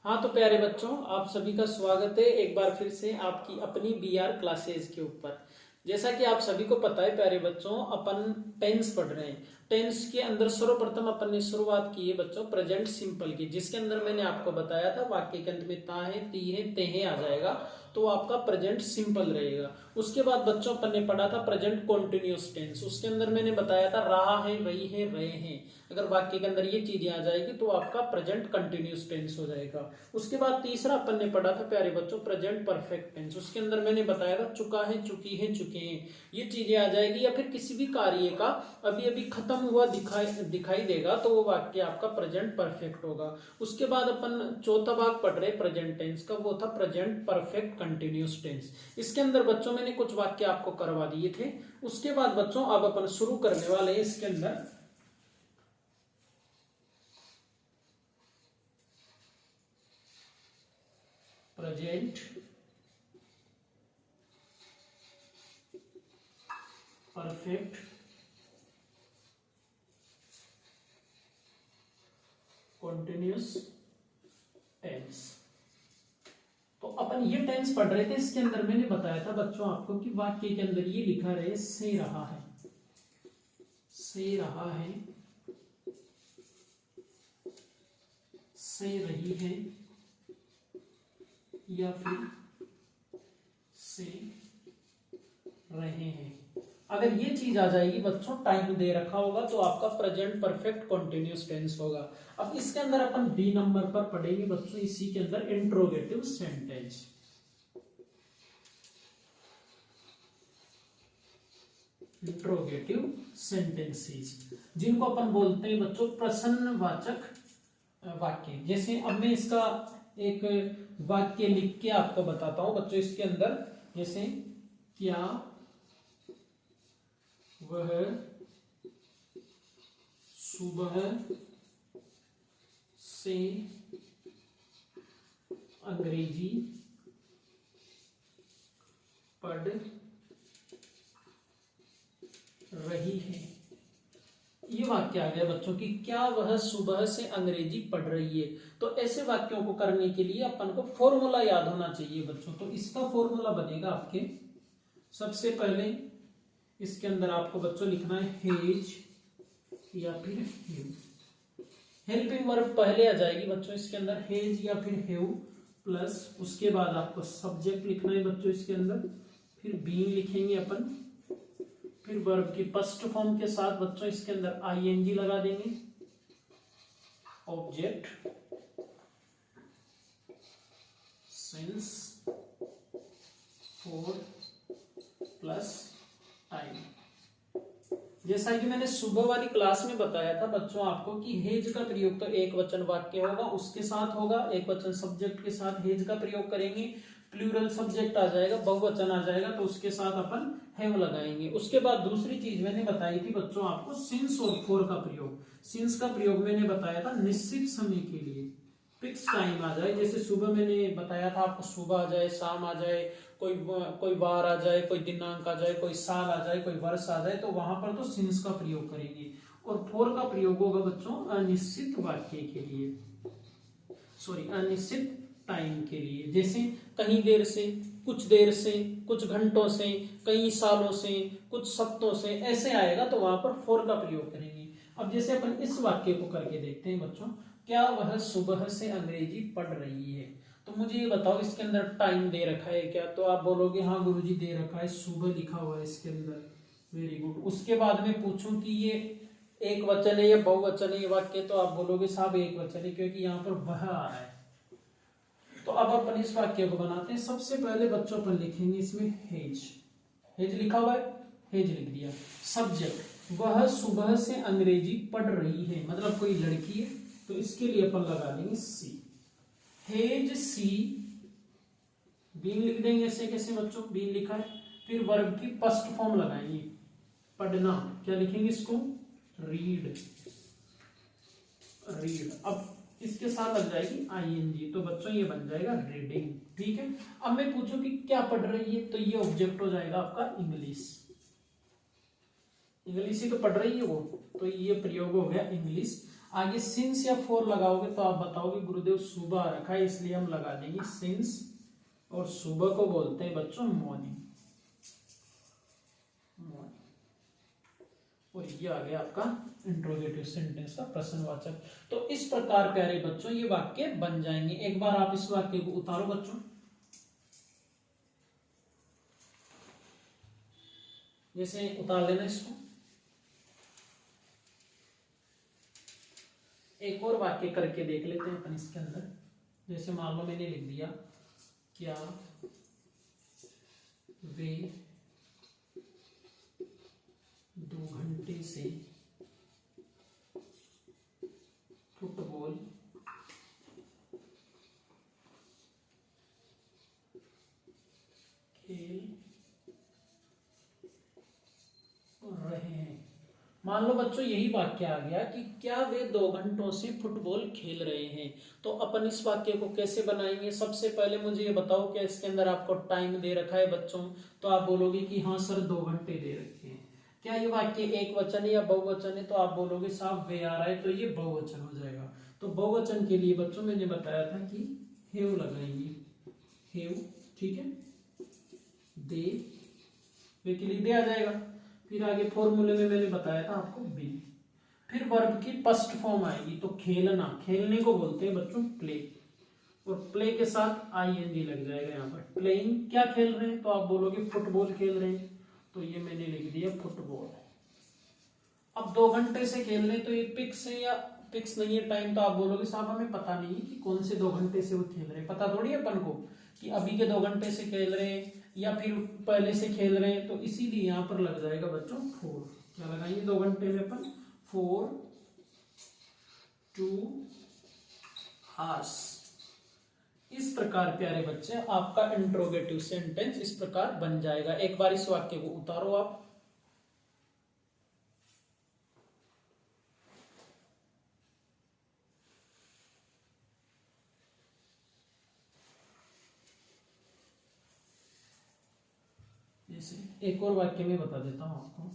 हाँ तो प्यारे बच्चों, आप सभी का स्वागत है एक बार फिर से आपकी अपनी बीआर क्लासेज के ऊपर। जैसा कि आप सभी को पता है प्यारे बच्चों, अपन टेंस पढ़ रहे हैं। टेंस के अंदर सर्वप्रथम अपन ने शुरुआत की है बच्चों प्रेजेंट सिंपल की, जिसके अंदर मैंने आपको बताया था वाक्य के अंत में ता है, ती है, ते है आ जाएगा तो आपका प्रेजेंट सिंपल रहेगा। उसके बाद बच्चों अपन ने पढ़ा था प्रेजेंट कॉन्टिन्यूस टेंस। उसके अंदर मैंने बताया था रहा है, रही है, रहे हैं। अगर वाक्य के अंदर ये चीजें आ जाएगी तो आपका प्रेजेंट कंटिन्यूस टेंस हो जाएगा। उसके बाद तीसरा अपन ने पढ़ा था प्यारे बच्चों प्रेजेंट परफेक्ट टेंस। उसके अंदर मैंने बताया था चुका है, चुकी है, चुके हैं, ये चीजें आ जाएगी। या फिर किसी भी कार्य का अभी अभी खत्म हुआ दिखाई देगा तो वो वाक्य आपका प्रेजेंट परफेक्ट होगा। उसके बाद अपन चौथा भाग पढ़ रहे प्रेजेंट टेंस का, वो था प्रेजेंट परफेक्ट कंटिन्यूस टेंस। इसके अंदर बच्चों मैंने कुछ वाक्य आपको करवा दिए थे। उसके बाद बच्चों अब अपन शुरू करने वाले हैं इसके अंदर प्रेजेंट परफेक्ट कॉन्टिन्यूस टेंस। तो अपन ये टेंस पढ़ रहे थे। इसके अंदर मैंने बताया था बच्चों आपको कि वाक्य के अंदर ये लिखा रहे से रहा है, से रहा है, से रही है, या फिर से रहे हैं। अगर ये चीज आ जाएगी बच्चों, टाइम दे रखा होगा तो आपका प्रेजेंट परफेक्ट कॉन्टिन्यूस टेंस होगा। अब इसके अंदर अपन बी नंबर पर पढ़ेंगे बच्चों, इसी के अंदर इंट्रोगेटिव सेंटेंस। इंट्रोगेटिव सेंटेंसेस जिनको अपन बोलते हैं बच्चों प्रश्नवाचक वाक्य। जैसे अब मैं इसका एक वाक्य लिख के आपको बताता हूं बच्चों। इसके अंदर जैसे क्या वह सुबह से अंग्रेजी पढ़ रही है। ये वाक्य आ गया बच्चों की क्या वह सुबह से अंग्रेजी पढ़ रही है। तो ऐसे वाक्यों को करने के लिए अपन को फॉर्मूला याद होना चाहिए बच्चों। तो इसका फॉर्मूला बनेगा आपके, सबसे पहले इसके अंदर आपको बच्चों लिखना है हेज या फिर हेव। हेल्पिंग वर्ब पहले आ जाएगी बच्चों इसके अंदर, हेज या फिर हेव प्लस उसके बाद आपको सब्जेक्ट लिखना है बच्चों इसके अंदर, फिर बीइंग लिखेंगे अपन, फिर वर्ब की फर्स्ट फॉर्म के साथ बच्चों इसके अंदर आईएनजी लगा देंगे, object since four plus time. जैसा कि मैंने सुबह वाली क्लास में बताया था बच्चों आपको कि हेज का प्रयोग तो एक वचन वाक्य होगा उसके साथ होगा, एक वचन सब्जेक्ट के साथ हेज का प्रयोग करेंगे। प्लूरल सब्जेक्ट आ जाएगा, बहुवचन आ जाएगा तो उसके साथ अपन हैव लगाएंगे। उसके बाद दूसरी चीज मैंने बताई थी बच्चों आपको सिंस और फॉर का प्रयोग। सिंस का प्रयोग मैंने बताया था निश्चित समय के लिए, फिक्स टाइम आ जाए। जैसे सुबह मैंने बताया था आपको, सुबह आ जाए, शाम आ जाए, कोई वार आ जाए, कोई दिनांक आ जाए, कोई साल आ जाए, कोई वर्ष आ जाए, तो वहां पर तो सिंस का प्रयोग करेंगे। और फोर का प्रयोग होगा बच्चों अनिश्चित वाक्य के लिए, सॉरी अनिश्चित टाइम के लिए। जैसे कहीं देर से, कुछ देर से, कुछ घंटों से, कई सालों से, कुछ सप्ताहों से, ऐसे आएगा तो वहां पर फोर का प्रयोग करेंगे। अब जैसे अपन इस वाक्य को करके देखते हैं बच्चों, क्या वह सुबह से अंग्रेजी पढ़ रही है। तो मुझे ये बताओ इसके अंदर टाइम दे रखा है क्या। तो आप बोलोगे हाँ गुरुजी दे रखा है, सुबह लिखा हुआ है इसके अंदर, वेरी गुड। उसके बाद में पूछूं कि ये एक वचन है या बहुवचन है ये वाक्य, तो आप बोलोगे साहब एक वचन है क्योंकि यहाँ पर वह आ रहा है। तो अब अपन इस वाक्य को बनाते हैं। सबसे पहले बच्चों अपन लिखेंगे इसमें हेज, हेज लिखा हुआ है, हेज लिख दिया। सब्जेक्ट वह सुबह से अंग्रेजी पढ़ रही है, मतलब कोई लड़की है, तो इसके लिए अपन लगा देंगे सी, हेज सी। बीइंग लिख देंगे ऐसे कैसे बच्चों, बीइंग लिखा है। फिर वर्ब की फर्स्ट फॉर्म लगाएंगे, पढ़ना, क्या लिखेंगे इसको, रीड, रीड। अब इसके साथ लग जाएगी आईएनजी, तो बच्चों ये बन जाएगा रीडिंग, ठीक है। अब मैं पूछूं कि क्या पढ़ रही है, तो ये ऑब्जेक्ट हो जाएगा आपका इंग्लिश, इंग्लिश ही तो पढ़ रही है वो, तो ये प्रयोग हो गया इंग्लिश। आगे सिंस या फॉर लगाओगे तो आप बताओगे गुरुदेव सुबह आ रखा है, इसलिए हम लगा देंगे सिंस, और सुबह को बोलते हैं बच्चों मॉर्निंग। और ये आ गया आपका इंट्रोगेटिव सेंटेंस का प्रश्नवाचक। तो इस प्रकार प्यारे बच्चों ये वाक्य बन जाएंगे। एक बार आप इस वाक्य को उतारो बच्चों, जैसे उतार लेना इसको। एक और वाक्य करके देख लेते हैं अपन इसके अंदर। जैसे मान लो मैंने लिख दिया, क्या वे 2 घंटे से फुटबॉल खेल रहे हैं। मान लो बच्चों यही वाक्य आ गया कि क्या वे 2 घंटों से फुटबॉल खेल रहे हैं। तो अपन इस वाक्य को कैसे बनाएंगे? सबसे पहले मुझे ये बताओ कि इसके अंदर आपको टाइम दे रखा है बच्चों, तो आप बोलोगे कि हाँ सर 2 घंटे दे रखे हैं। क्या ये वाक्य एक वचन है या बहुवचन है? तो आप बोलोगे साहब वे आ रहा है, तो ये बहुवचन हो जाएगा। तो बहुवचन के लिए बच्चों मैंने बताया था कि हेव लगाएंगे, हेव, ठीक है। दे, वे के लिए दे आ जाएगा। फिर आगे फॉर्मूले में मैंने बताया था आपको बी। फिर वर्ब की फर्स्ट फॉर्म आएगी, तो खेलना, खेलने को बोलते हैं बच्चों प्ले, और प्ले के साथ आईएनजी लग जाएगा यहाँ पर। प्लेइंग, क्या खेल रहे हैं? तो आप बोलोगे फुटबॉल खेल रहे हैं, तो ये मैंने लिख दिया फुटबॉल। अब 2 घंटे से खेल रहे हैं, तो ये फिक्स है या फिक्स नहीं है टाइम? तो आप बोलोगे साहब हमें पता नहीं कि कौन से 2 घंटे से वो खेल रहे हैं। पता थोड़ी है अपन को कि अभी के 2 घंटे से खेल रहे हैं या फिर पहले से खेल रहे हैं, तो इसीलिए यहाँ पर लग जाएगा बच्चों 4। क्या लगाएंगे 2 घंटे में अपन? 4 2 hours। इस प्रकार प्यारे बच्चे आपका इंट्रोगेटिव सेंटेंस इस प्रकार बन जाएगा। एक बार इस वाक्य को उतारो आप। जैसे एक और वाक्य में बता देता हूं आपको,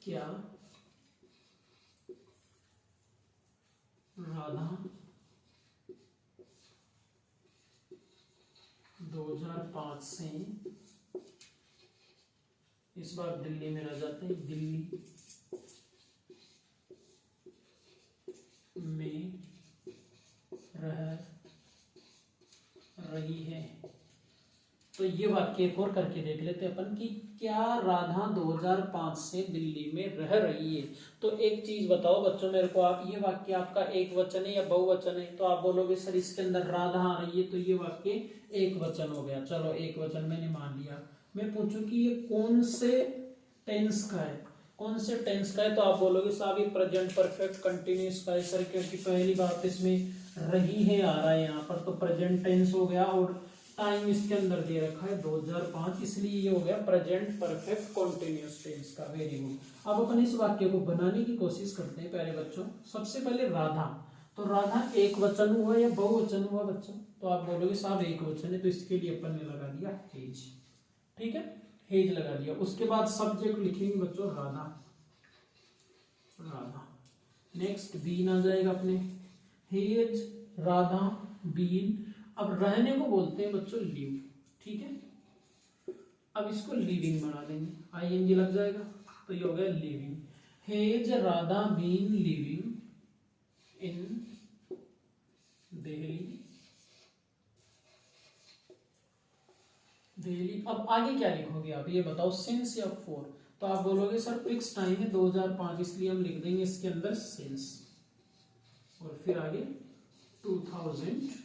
क्या राधा 2005 से, इस बार दिल्ली में रह जाते हैं, दिल्ली में रह रही है। तो ये वाक्य एक और करके देख लेते हैं अपन कि क्या राधा 2005 से दिल्ली में रह रही है। तो एक चीज बताओ बच्चों मेरे को आप, ये वाक्य आपका एक वचन है या बहुवचन है? तो आप बोलोगे सर इसके अंदर राधा आ रही है, तो ये वाक्य एक वचन हो गया। चलो एक वचन मैंने मान लिया। मैं पूछूं कि ये कौन से टेंस का है, कौन से टेंस का है? तो आप बोलोगे साहब ये प्रेजेंट परफेक्ट कंटिन्यूस का है सर, क्योंकि पहली बात इसमें रही है आ रहा है यहाँ पर, तो प्रेजेंट टेंस हो गया, और टाइम इसके अंदर दे रखा है 2005, इसलिए ये हो गया प्रेजेंट परफेक्ट कॉन्टिन्यूस टेंस का। Very good. अब अपन इस वाक्य को बनाने की कोशिश करते हैं प्यारे बच्चों। सबसे पहले राधा, तो राधा एक वचन हुआ या बहुवचन हुआ बच्चों? तो आप बोलोगे साहब एक वचन है, तो इसके लिए अपन ने लगा दिया हेज, ठीक है, हेज लगा दिया। उसके बाद सब्जेक्ट लिखेंगे बच्चों राधा, राधा। नेक्स्ट बीन आ जाएगा अपने, हेज राधा बीन। अब रहने को बोलते हैं बच्चों लिव, ठीक है। अब इसको लिविंग बना देंगे, आईएनजी लग जाएगा, तो ये हो गया living. Has Radha been living in Delhi, Delhi. अब आगे क्या लिखोगे आप, ये बताओ, सिंस या फॉर? तो आप बोलोगे सर फिक्स टाइम है 2005, इसलिए हम लिख देंगे इसके अंदर सिंस, और फिर आगे 2005।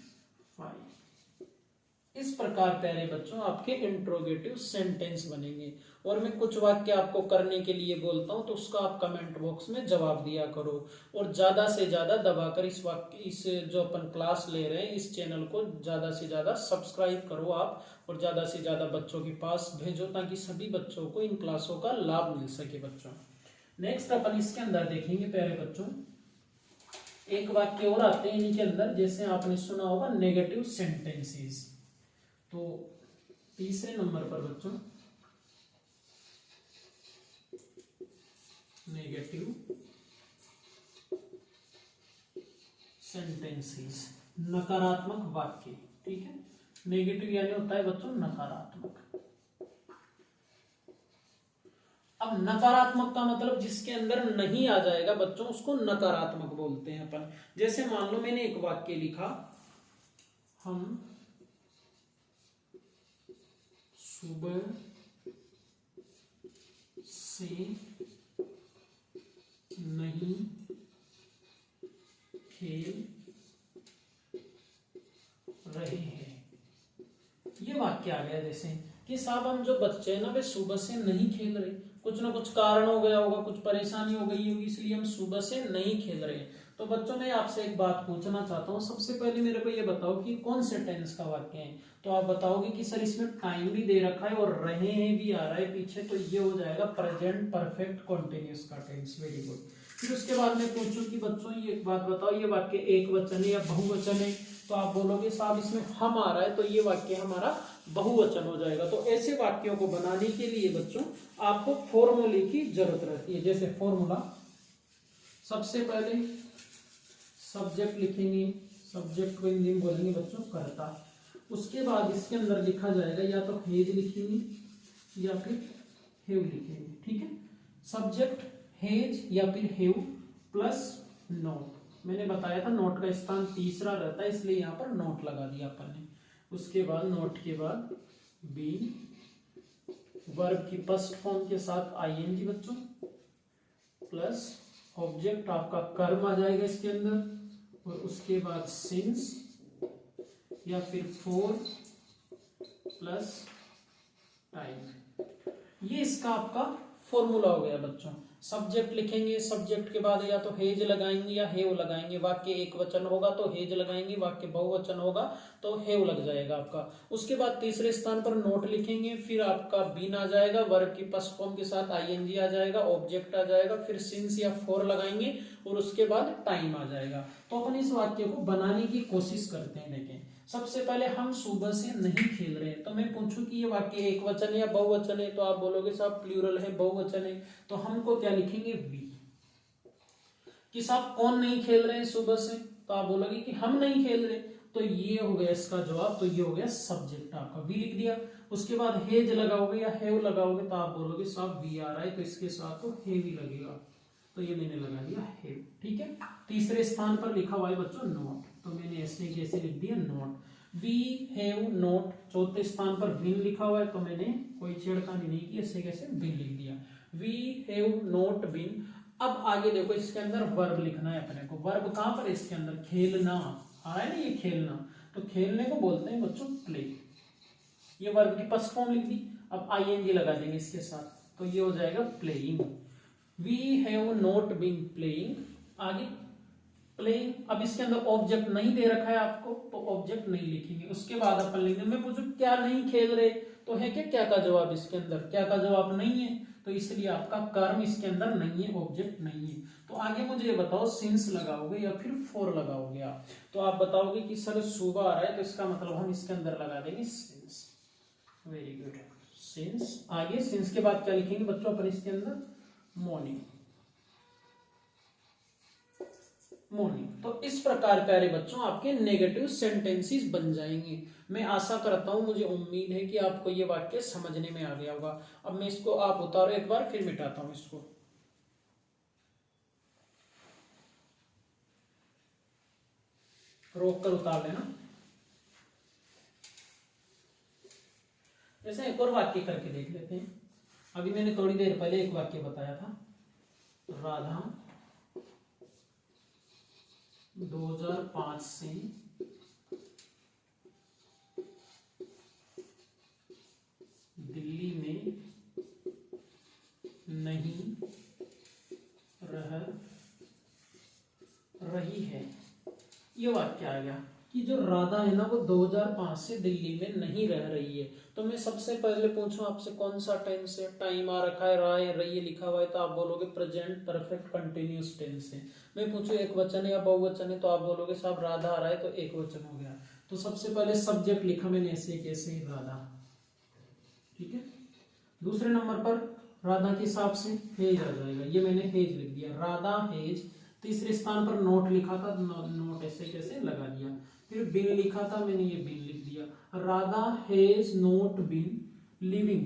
इस प्रकार प्यारे बच्चों आपके इंट्रोगेटिव सेंटेंस बनेंगे। और मैं कुछ वाक्य आपको करने के लिए बोलता हूं, तो उसका आप कमेंट बॉक्स में जवाब दिया करो, और ज्यादा से ज्यादा दबाकर इस वाक्य, इस जो अपन क्लास ले रहे हैं इस चैनल को ज्यादा से ज्यादा सब्सक्राइब करो आप, और ज्यादा से ज्यादा बच्चों के पास भेजो, ताकि सभी बच्चों को इन क्लासों का लाभ मिल सके बच्चों। नेक्स्ट अपन इसके अंदर देखेंगे प्यारे बच्चों, एक वाक्य और आते हैं इनके अंदर, जैसे आपने सुना होगा नेगेटिव सेंटेंसेस। तो तीसरे नंबर पर बच्चों नेगेटिव सेंटेंसेस, नकारात्मक वाक्य, ठीक है। नेगेटिव यानी होता है बच्चों नकारात्मक। अब नकारात्मक का मतलब जिसके अंदर नहीं आ जाएगा बच्चों उसको नकारात्मक बोलते हैं अपन। जैसे मान लो मैंने एक वाक्य लिखा, हम सुबह से नहीं खेल रहे हैं, ये वाक्य आ गया। जैसे कि साहब हम जो बच्चे हैं ना वे सुबह से नहीं खेल रहे, कुछ ना कुछ कारण हो गया होगा, कुछ परेशानी हो गई होगी, इसलिए हम सुबह से नहीं खेल रहे हैं। तो बच्चों मैं आपसे एक बात पूछना चाहता हूँ, सबसे पहले मेरे को ये बताओ कि कौन से टेंस का वाक्य है। तो आप बताओगे कि सर इसमें टाइम भी दे रखा है और रहे हैं भी आ रहा है पीछे, तो ये हो जाएगा प्रेजेंट परफेक्ट कॉन्टिन्यूस का टेंस। Very good. फिर उसके बाद मैं पूछूं कि बच्चों ये एक बात बताओ, ये वाक्य एक वचन है या बहुवचन है। तो आप बोलोगे साहब इसमें हम आ रहा है, तो ये वाक्य हमारा बहुवचन हो जाएगा। तो ऐसे वाक्यों को बनाने के लिए बच्चों आपको फॉर्मूले की जरूरत रहती है। जैसे फॉर्मूला, सबसे पहले सब्जेक्ट लिखेंगे, सब्जेक्ट को हिंदी में बोलेंगे बच्चों कर्ता। उसके बाद इसके अंदर लिखा जाएगा या तो हेज लिखेंगे या फिर हेव लिखेंगे, ठीक है। सब्जेक्ट हेज या फिर हेव प्लस नोट। मैंने बताया था नोट का स्थान तीसरा रहता है, इसलिए यहाँ पर नोट लगा दिया अपन ने। उसके बाद नोट के बाद बी, वर्ब की फर्स्ट फॉर्म के साथ आईएनजी बच्चों, प्लस ऑब्जेक्ट आपका कर्म आ जाएगा इसके अंदर, और उसके बाद सिंस या फिर फॉर प्लस टाइम। ये इसका आपका फॉर्मूला हो गया बच्चों। सब्जेक्ट लिखेंगे, सब्जेक्ट के बाद या तो हेज लगाएंगे या हेव लगाएंगे। वाक्य एक वचन होगा तो हेज लगाएंगे, वाक्य बहुवचन होगा तो हेव लग जाएगा आपका। उसके बाद तीसरे स्थान पर नोट लिखेंगे, फिर आपका बीन आ जाएगा, वर्ब की फर्स्ट फॉर्म के साथ आईएनजी आ जाएगा, ऑब्जेक्ट आ जाएगा, फिर सिंस या फॉर लगाएंगे और उसके बाद टाइम आ जाएगा। तो अपन इस वाक्य को बनाने की कोशिश करते हैं। देखें, सबसे पहले हम सुबह से नहीं खेल रहे हैं, तो मैं पूछूं कि ये वाक्य एक वचन है या बहुवचन है, तो आप बोलोगे साहब प्लूरल है, बहुवचन है। तो हमको क्या लिखेंगे वी। कि साहब कौन नहीं खेल रहे हैं सुबह से, तो आप बोलोगे कि हम नहीं खेल रहे, तो ये हो गया इसका जवाब। तो ये हो गया सब्जेक्ट आपका, वी लिख दिया। उसके बाद हेज लगाओगे या हेव लगाओगे, तो आप बोलोगे साहब वी आ रहा है तो इसके साथ तो हेव ही लगेगा, तो ये मैंने लगा दिया हेव, ठीक है। तीसरे स्थान पर लिखा हुआ है बच्चों नोट, तो मैंने ऐसे कैसे लिख दिया नोट, वी हैव नोट। चौथे स्थान पर बिन लिखा हुआ है, तो मैंने कोई छेड़खानी नहीं की, ऐसे कैसे बिन लिख दिया, वी हैव नोट बिन। अब आगे देखो, इसके अंदर वर्ब लिखना है अपने को। वर्ब कहां पर है इसके अंदर, खेलना आ रहा है ना, ये खेलना, तो खेलने को बोलते हैं बच्चों प्ले। ये वर्ब की फर्स्ट फॉर्म लिख दी, अब आईएनजी लगा देंगे इसके साथ, तो ये हो जाएगा playing. We have not been playing. आगे प्लेइंग, अब इसके अंदर ऑब्जेक्ट नहीं दे रखा है आपको, तो ऑब्जेक्ट नहीं लिखेंगे। उसके बाद अपन लिखेंगे, मैं पूछूं क्या नहीं खेल रहे, तो है क्या का जवाब इसके अंदर, क्या का जवाब नहीं है, तो इसलिए आपका कर्म इसके अंदर नहीं है, ऑब्जेक्ट नहीं है। तो आगे मुझे ये बताओ, सिंस लगाओगे या फिर फॉर लगाओगे आप। तो आप बताओगे कि सर सुबह आ रहा है, तो इसका मतलब हम इसके अंदर लगा देंगे सिंस। Very good, since. आगे सिंस के बाद क्या लिखेंगे बच्चों अपन इसके अंदर, मॉर्निंग। मॉर्निंग। तो इस प्रकार प्यारे बच्चों आपके नेगेटिव सेंटेंसेस बन जाएंगे। मैं आशा करता हूं, मुझे उम्मीद है कि आपको ये वाक्य समझने में आ गया होगा। अब मैं इसको आप उतारो एक बार, फिर मिटाता हूं इसको। रोक कर उतार लेना। जैसे एक और वाक्य करके देख लेते हैं। अभी मैंने थोड़ी देर पहले एक वाक्य बताया था, राधा 2005 से दिल्ली में नहीं रह रही है। ये वाक्य आ गया कि जो राधा है ना वो 2005 से दिल्ली में नहीं रह रही है। तो मैं सबसे पहले पूछूं आपसे कौन सा टेंस है, टाइम आ रखा है, रहा है, रही है लिखा हुआ है, तो आप बोलोगे प्रेजेंट परफेक्ट कंटिन्यूअस टेंस है। मैं पूछूं एक वचन है या बहुवचन है, तो आप बोलोगे साहब राधा आ रहा है, तो एक वचन हो गया। तो सबसे पहले सब्जेक्ट लिखा मैंने ऐसे कैसे, राधा, ठीक है। दूसरे नंबर पर राधा के हिसाब से हेज आ जाएगा, ये मैंने हेज लिख दिया, राधा हेज तीसरे स्थान पर नोट लिखा था, नोट ऐसे कैसे लगा दिया। फिर बिन लिखा था, मैंने ये बिन लिख दिया। Radha has not been living,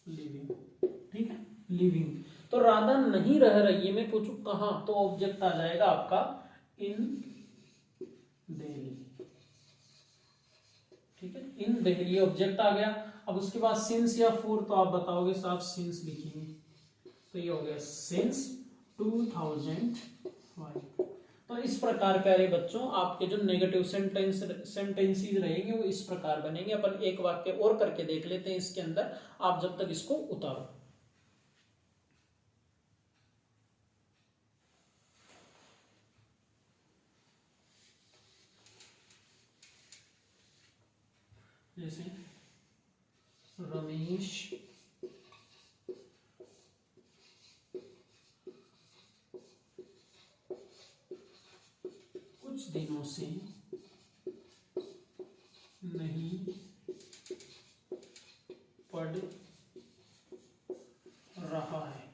living, ठीक है, लिविंग। तो राधा नहीं रह रही है, मैं पूछूं कहां, तो ऑब्जेक्ट आ जाएगा आपका इन दिल्ली, ठीक है, इन दिल्ली ऑब्जेक्ट आ गया। अब उसके बाद सिंस या फॉर, तो आप बताओगे साहब सिंस लिखेंगे, तो ये हो गया सिंस 2005। तो इस प्रकार प्यारे बच्चों आपके जो नेगेटिव सेंटेंसेस रहेंगे वो इस प्रकार बनेंगे। अपन एक वाक्य और करके देख लेते हैं इसके अंदर, आप जब तक इसको उतारो। जैसे रमेश कुछ दिनों से नहीं पढ़ रहा है।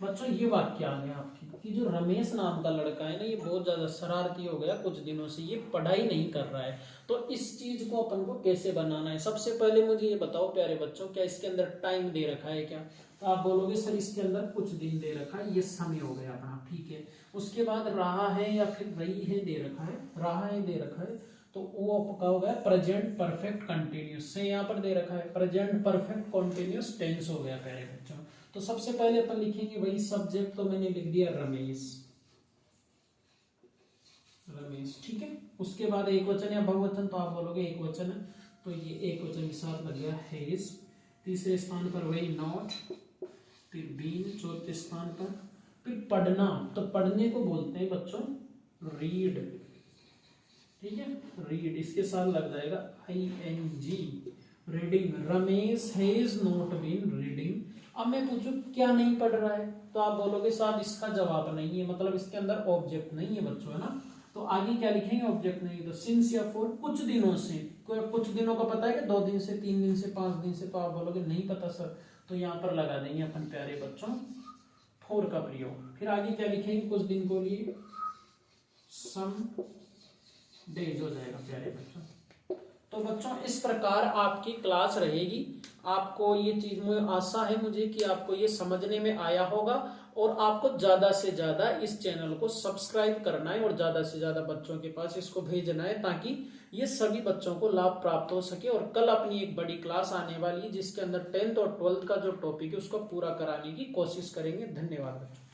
बच्चों ये वाक्य आ गया आपकी कि जो रमेश नाम का लड़का है ना, ये बहुत ज्यादा शरारती हो गया, कुछ दिनों से ये पढ़ाई नहीं कर रहा है। तो इस चीज को अपन को कैसे बनाना है, सबसे पहले मुझे ये बताओ प्यारे बच्चों, क्या इसके अंदर टाइम दे रखा है क्या? तो आप बोलोगे सर इसके अंदर कुछ दिन दे रखा है, ये समय हो गया अपना, ठीक है। उसके बाद रहा है या फिर रही है दे रखा है, रहा है दे रखा है, तो वो आपका हो गया प्रेजेंट परफेक्ट कंटिन्यूस से, यहाँ पर दे रखा है प्रेजेंट परफेक्ट कंटिन्यूस टेंस हो गया प्यारे बच्चों। तो सबसे पहले अपन लिखेंगे वही सब्जेक्ट, तो मैंने लिख दिया रमेश, रमेश, ठीक है। उसके बाद एक वचन या बहुवचन, तो आप बोलोगे एक वचन है, तो ये एक वचन के साथ लग गया हैज। तीसरे स्थान पर वही नॉट, फिर बीन चौथे स्थान पर। फिर पढ़ना, तो पढ़ने को बोलते हैं बच्चों रीड, ठीक है, रीड, इसके साथ लग जाएगा ING, reading. Ramesh has not been reading. अब मैं पूछूं क्या नहीं पढ़ रहा है, तो आप बोलोगे साहब इसका जवाब नहीं है, मतलब इसके अंदर ऑब्जेक्ट नहीं है बच्चों, है ना। तो आगे क्या लिखेंगे, ऑब्जेक्ट नहीं, तो सिंस या फॉर कुछ दिनों से। कुछ दिनों का पता है कि 2 दिन से, 3 दिन से, 5 दिन से, तो आप बोलोगे नहीं पता सर, तो यहाँ पर लगा देंगे अपन प्यारे बच्चों फॉर का प्रयोग। फिर आगे क्या लिखेंगे, कुछ दिन को लिए सम डेज हो जाएगा प्यारे बच्चों। तो बच्चों इस प्रकार आपकी क्लास रहेगी। आपको ये चीज में आशा है मुझे कि आपको ये समझने में आया होगा, और आपको ज्यादा से ज्यादा इस चैनल को सब्सक्राइब करना है और ज्यादा से ज्यादा बच्चों के पास इसको भेजना है, ताकि ये सभी बच्चों को लाभ प्राप्त हो सके। और कल अपनी एक बड़ी क्लास आने वाली है जिसके अंदर 10th और 12th का जो टॉपिक है उसको पूरा कराने की कोशिश करेंगे। धन्यवाद बच्चों।